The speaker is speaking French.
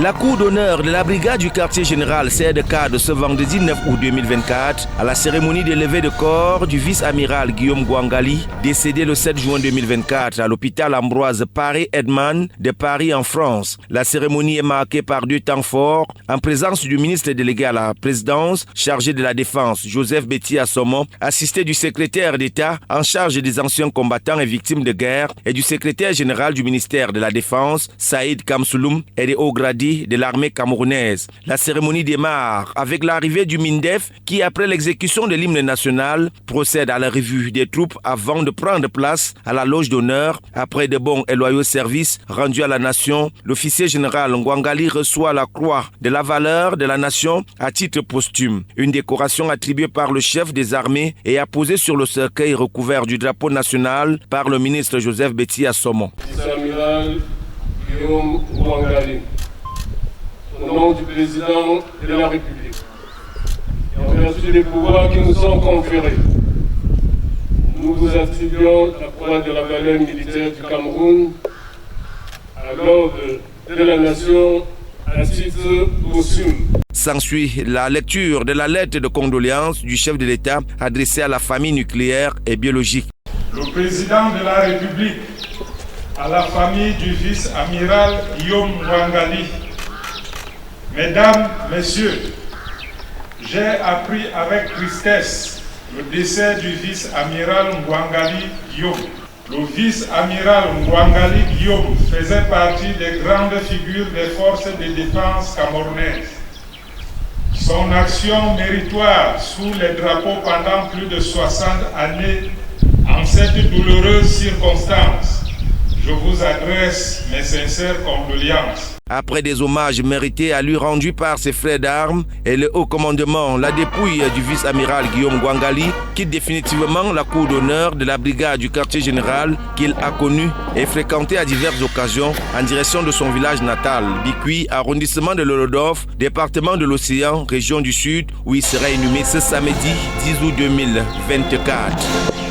La cour d'honneur de la brigade du quartier général sert de ce vendredi 9 août 2024 à la cérémonie de levée de corps du vice-amiral Guillaume Gwangali, décédé le 7 juin 2024 à l'hôpital Ambroise Paré-Edman de Paris en France. La cérémonie est marquée par deux temps forts en présence du ministre délégué à la présidence chargé de la défense Joseph Betty Assomo, assisté du secrétaire d'État en charge des anciens combattants et victimes de guerre et du secrétaire général du ministère de la Défense Saïd Kamsouloum et des hauts gradés de l'armée camerounaise. La cérémonie démarre avec l'arrivée du MINDEF qui, après l'exécution de l'hymne national, procède à la revue des troupes avant de prendre place à la loge d'honneur. Après de bons et loyaux services rendus à la nation, l'officier général Gwangali reçoit la croix de la valeur de la nation à titre posthume, une décoration attribuée par le chef des armées et apposée sur le cercueil recouvert du drapeau national par le ministre Joseph Betty Assomo. Vice-amiral Guillaume Gwangali, au nom du président de la République, et en vertu des pouvoirs qui nous sont conférés, nous vous attribuons la croix de la valeur militaire du Cameroun à l'ordre de la nation à titre posthume. S'ensuit la lecture de la lettre de condoléances du chef de l'État adressée à la famille nucléaire et biologique. Le président de la République, à la famille du vice-amiral Guillaume Gwangali, Mesdames, Messieurs, j'ai appris avec tristesse le décès du vice-amiral Gwangali Guillaume. Le vice-amiral Gwangali Guillaume faisait partie des grandes figures des forces de défense camerounaises. Son action méritoire sous les drapeaux pendant plus de 60 années en cette douloureuse circonstance, je vous adresse mes sincères condoléances. Après des hommages mérités à lui rendus par ses frères d'armes et le haut commandement, la dépouille du vice-amiral Guillaume Gwangali quitte définitivement la cour d'honneur de la brigade du quartier général qu'il a connue et fréquentée à diverses occasions en direction de son village natal, Bikui, arrondissement de Lolodorf, département de l'Océan, région du Sud, où il sera inhumé ce samedi 10 août 2024.